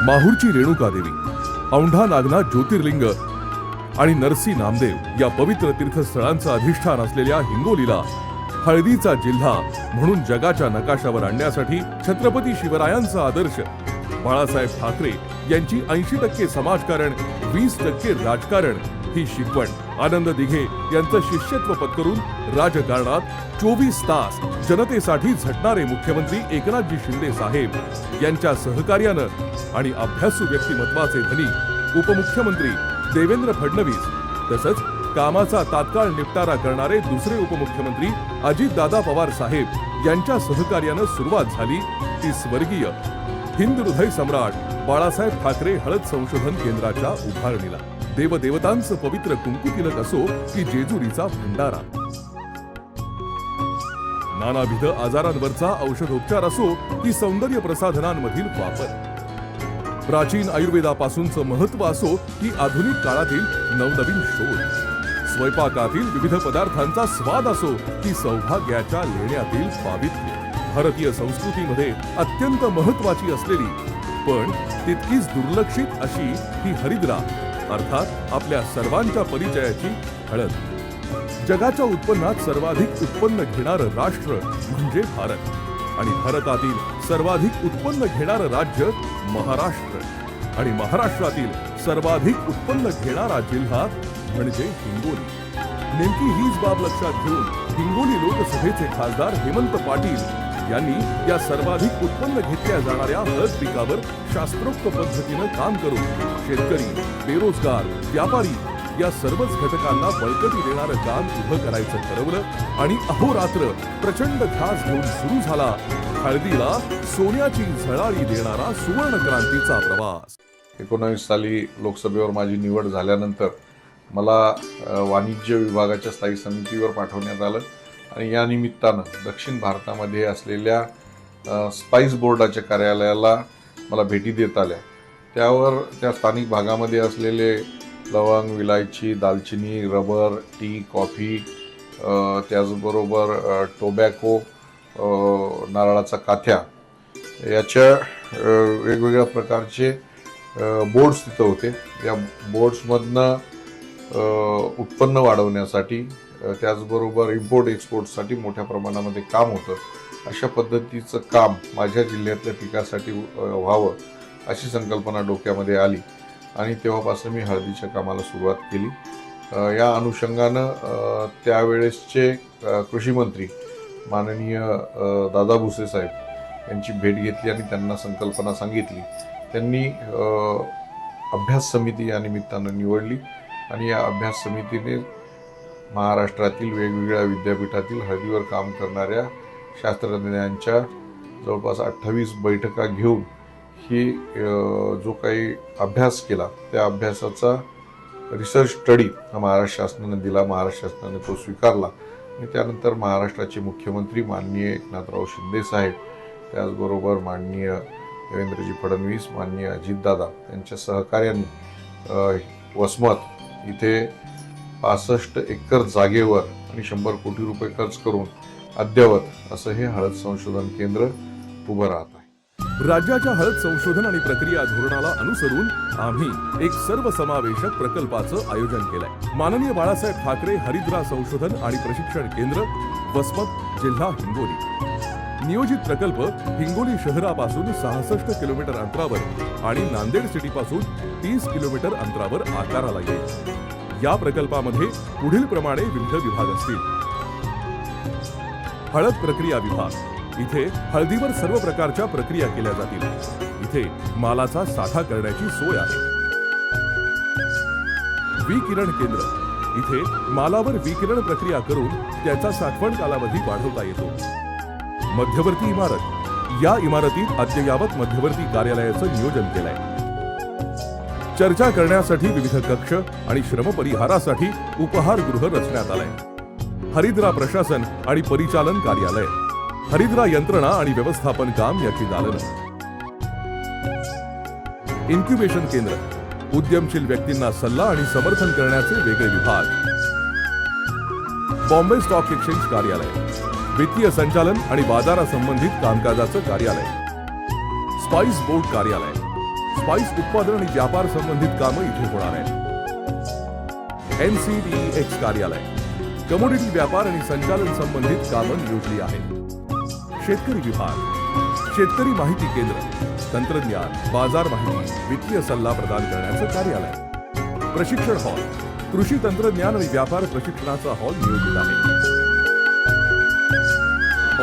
माहूरची रेणुका देवी, औंढा नागनाथ ज्योतिर्लिंग आणि नरसी नामदेव या पवित्र तीर्थस्थळांचं अधिष्ठान असलेल्या हिंगोलीला हळदीचा जिल्हा म्हणून जगाच्या नकाशावर आणण्यासाठी छत्रपती शिवरायांचा आदर्श, बाळासाहेब ठाकरे यांची 80% समाजकारण, 20% राजकारण ही शिकवण, आनंद दिघे यांचं शिष्यत्व पत्करून राजकारणात 24 तास जनतेसाठी झटणारे मुख्यमंत्री एकनाथजी शिंदे साहेब यांच्या सहकार्यानं आणि अभ्यासू व्यक्तिमत्वाचे धनी उपमुख्यमंत्री देवेंद्र फडणवीस तसंच कामाचा तात्काळ निपटारा करणारे दुसरे उपमुख्यमंत्री अजितदादा पवार साहेब यांच्या सहकार्यानं सुरुवात झाली ती स्वर्गीय हिंद हृदय सम्राट बाळासाहेब ठाकरे हळद संशोधन केंद्राच्या उभारणीला. देवदेवतांचं पवित्र कुंकू तिलक असो की जेजुरीचा भंडारा, नानाविध आजारांवरचा औषधोपचार असो की सौंदर्य प्रसाधनांमधील वापर, प्राचीन आयुर्वेदापासूनचं महत्व असो की आधुनिक काळातील नवनवीन शोध, स्वयंपाकातील विविध पदार्थांचा स्वाद असो की सौभाग्याच्या लेण्यातील पावित्र्य, भारतीय संस्कृतीमध्ये अत्यंत महत्वाची असलेली पण तितकीच दुर्लक्षित अशी ही हरिद्रा अर्थात आपल्या सर्वांच्या परिचयाची हळद. जगाच्या उत्पन्नात सर्वाधिक उत्पन्न घेणारं राष्ट्र म्हणजे भारत आणि भारतातील सर्वाधिक उत्पन्न घेणारं राज्य महाराष्ट्र आणि महाराष्ट्रातील सर्वाधिक उत्पन्न घेणारा जिल्हा म्हणजे हिंगोली. नेमकी हीच बाब लक्षात घेऊन हिंगोली लोकसभेचे खासदार हेमंत पाटील यांनी या सर्वाधिक उत्पन्न घेतल्या जाणाऱ्या हळद पिकावर शास्त्रोक्त पद्धतीनं काम करून शेतकरी, बेरोजगार, व्यापारी या सर्वच घटकांना बळकटी देणारं काम उभं करायचं ठरवलं आणि अहोरात्र प्रचंड ध्यास घेऊन सुरू झाला हळदीला सोन्याची झळाळी देणारा सुवर्ण क्रांतीचा प्रवास. 19 साली लोकसभेवर माझी निवड झाल्यानंतर मला वाणिज्य विभागाच्या स्थायी समितीवर पाठवण्यात आलं आणि या निमित्तानं दक्षिण भारतामध्ये असलेल्या स्पाइस बोर्डाच्या कार्यालयाला मला भेटी देत आल्या. त्यावर त्या स्थानिक भागामध्ये असलेले लवंग, विलायची, दालचिनी, रबर, टी, कॉफी, त्याचबरोबर टोबॅको, नारळाचा काथ्या याच्या वेगवेगळ्या प्रकारचे बोर्ड्स तिथं होते. या बोर्ड्समधनं उत्पन्न वाढवण्यासाठी त्याचबरोबर इम्पोर्ट एक्सपोर्टसाठी मोठ्या प्रमाणामध्ये काम होतं. अशा पद्धतीचं काम माझ्या जिल्ह्यातल्या पिकासाठी व्हावं अशी संकल्पना डोक्यामध्ये आली आणि तेव्हापासून मी हळदीच्या कामाला सुरुवात केली. या अनुषंगानं त्यावेळेसचे कृषी मंत्री माननीय दादा भुसे साहेब यांची भेट घेतली आणि त्यांना संकल्पना सांगितली. त्यांनी अभ्यास समिती या निमित्तानं निवडली आणि या अभ्यास समितीने महाराष्ट्रातील वेगवेगळ्या विद्यापीठातील हळदीवर काम करणाऱ्या शास्त्रज्ञांच्या जवळपास 28 बैठका घेऊन ही जो काही अभ्यास केला त्या अभ्यासाचा रिसर्च स्टडी हा महाराष्ट्र शासनाने दिला. महाराष्ट्र शासनाने तो स्वीकारला आणि त्यानंतर महाराष्ट्राचे मुख्यमंत्री माननीय एकनाथराव शिंदे साहेब, त्याचबरोबर माननीय देवेंद्रजी फडणवीस, माननीय अजितदादा यांच्या सहकार्याने वसमत इथे 65 एकर जागेवर आणि 100 कोटी रुपये खर्च करून अद्ययावत असं हे हळद संशोधन केंद्र उभं राहत आहे. राज्याच्या हळद संशोधन आणि प्रक्रिया धोरणाला अनुसरून आम्ही एक सर्वसमावेशक प्रकल्पाचं आयोजन केलंय. माननीय बाळासाहेब ठाकरे हरिद्रा संशोधन आणि प्रशिक्षण केंद्र, वसमत, जिल्हा हिंगोली. नियोजित प्रकल्प हिंगोली शहरापासून 66 किलोमीटर अंतरावर आणि नांदेड सिटीपासून 30 किलोमीटर अंतरावर आकाराला येईल. या प्रकल्पामध्ये पुढील प्रमाणे विविध विभाग असतील. हळद प्रक्रिया विभाग, इथे हळदीवर सर्व प्रकारच्या प्रक्रिया केल्या जातील. इथे मालाचा साठा करण्याची सोय आहे. विकिरण केंद्र, इथे मालावर विकिरण प्रक्रिया करून त्याचा साठवण कालावधी वाढवता येतो. मध्यवर्ती इमारत, या इमारतीत अद्ययावत मध्यवर्ती कार्यालयाचं नियोजन केलंय. चर्चा करण्यासाठी विविध कक्ष आणि श्रमपरिहारासाठी उपहारगृह रचण्यात आलंय. हरिद्रा प्रशासन आणि परिचालन कार्यालय, हरिद्रा यंत्रणा आणि व्यवस्थापन काम याची दालनं. इन्क्युबेशन केंद्र, उद्यमशील व्यक्तींना सल्ला आणि समर्थन करण्याचे वेगळे विभाग. बॉम्बे स्टॉक एक्सचेंज कार्यालय, वित्तीय संचालन आणि बाजारासंबंधित कामकाजाचं कार्यालय. स्पाइस बोर्ड कार्यालय, स्पाइस उत्पादन आणि व्यापार संबंधित कामं इथे होणार आहेत. NCDEX कार्यालय कमोडिटी व्यापार आणि संचालन संबंधित कामं नियोजली आहेत. शेतकरी विभाग, शेतकरी माहिती केंद्र, तंत्रज्ञान, बाजार माहिती, वित्तीय सल्ला प्रदान करण्याचं कार्यालय. प्रशिक्षण हॉल, कृषी तंत्रज्ञान आणि व्यापार प्रशिक्षणाचा हॉल नियोजित आहे.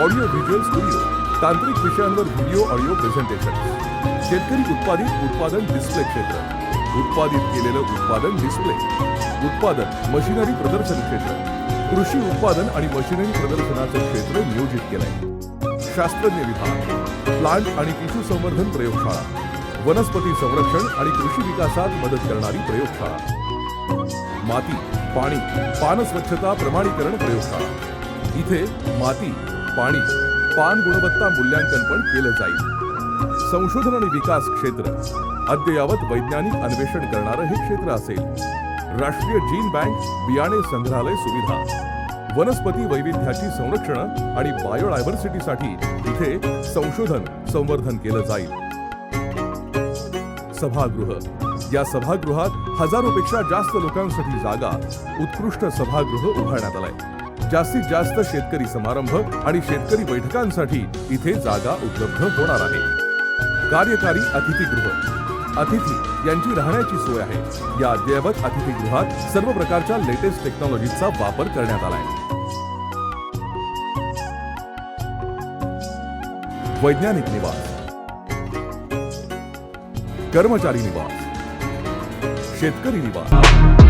ऑडिओ व्हिज्युअल स्टुडिओ, तांत्रिक विषयांवर व्हिडिओ ऑडिओ प्रेझेंटेशन. शेतकरी उत्पादित उत्पादन डिस्प्ले क्षेत्र, उत्पादित केलेलं उत्पादन डिस्प्ले, उत्पादन मशिनरी प्रदर्शन क्षेत्र, कृषी उत्पादन आणि मशिनरी प्रदर्शनाचं क्षेत्र नियोजित केलंय. शास्त्रज्ञ विभाग, प्लांट आणि टिश्यू संवर्धन प्रयोगशाळा, वनस्पती संरक्षण आणि कृषी विकासात मदत करणारी प्रयोगशाळा. माती, पाणी, पान स्वच्छता प्रमाणीकरण प्रयोगशाळा. इथे माती, पाणी, पान गुणवत्ता मूल्यांकन पण केलं जाईल. संशोधन आणि विकास क्षेत्र, अद्ययावत वैज्ञानिक अन्वेषण करणारं हे क्षेत्र असेल. राष्ट्रीय जीन बँक, बियाणे संग्रहालय सुविधा, वनस्पती वैविध्याची संरक्षण आणि बायोडायव्हर्सिटीसाठी इथे संशोधन संवर्धन केलं जाईल. सभागृह, या सभागृहात हजारोपेक्षा जास्त लोकांसाठी जागा, उत्कृष्ट सभागृह उभारण्यात आलंय. जास्तीत जास्त शेतकरी समारंभ आणि शेतकरी बैठकांसाठी इथे जागा उपलब्ध होणार आहे. कार्यकारी अतिथीगृह, अतिथी यांची राहण्याची सोय आहे. या अद्ययावत अतिथीगृहात सर्व प्रकारच्या लेटेस्ट टेक्नॉलॉजीचा वापर करण्यात आलाय. वैज्ञानिक निवास, कर्मचारी निवास, शेतकरी निवास.